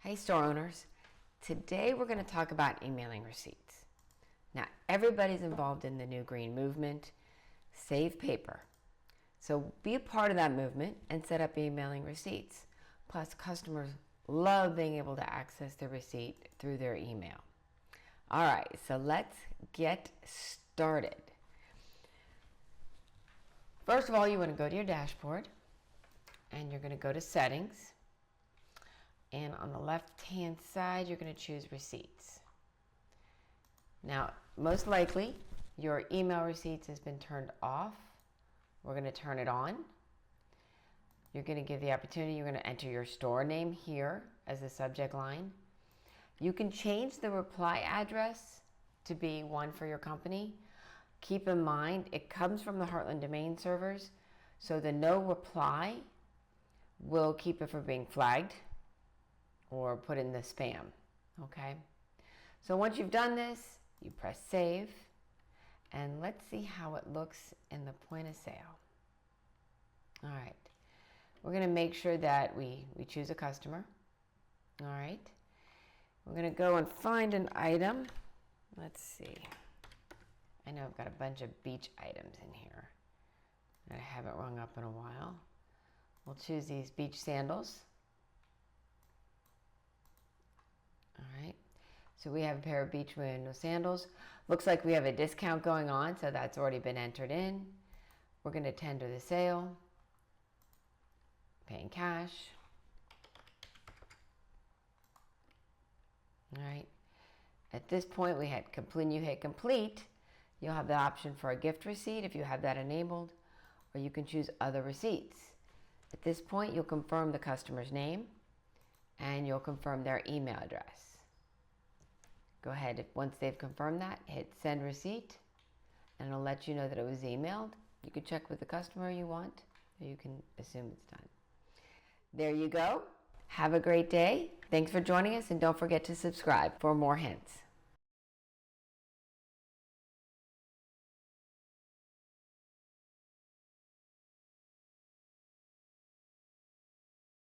Hey store owners, today we're going to talk about emailing receipts. Now everybody's involved in the new green movement, save paper. So be a part of that movement and set up emailing receipts. Plus customers love being able to access their receipt through their email. All right, so let's get started. First of all, you want to go to your dashboard and you're going to go to settings. And on the left-hand side, you're going to choose receipts. Now, most likely, your email receipts has been turned off. We're going to turn it on. You're going to give the opportunity, you're going to enter your store name here as the subject line. You can change the reply address to be one for your company. Keep in mind, it comes from the Heartland domain servers, so the no reply will keep it from being flagged or put in the spam, okay? So once you've done this, you press save, and let's see how it looks in the point of sale. All right, we're gonna make sure that we choose a customer. All right, we're gonna go and find an item. Let's see. I know I've got a bunch of beach items in here that I haven't rung up in a while. We'll choose these beach sandals. All right, so we have a pair of beach window sandals. Looks like we have a discount going on, so that's already been entered in. We're going to tender the sale, paying cash. All right, at this point we had complete. You hit complete, you'll have the option for a gift receipt if you have that enabled, or you can choose other receipts. At this point, you'll confirm the customer's name and you'll confirm their email address. Go ahead, once they've confirmed that, hit send receipt, and it'll let you know that it was emailed. You can check with the customer you want, or you can assume it's done. There you go. Have a great day. Thanks for joining us, and don't forget to subscribe for more hints.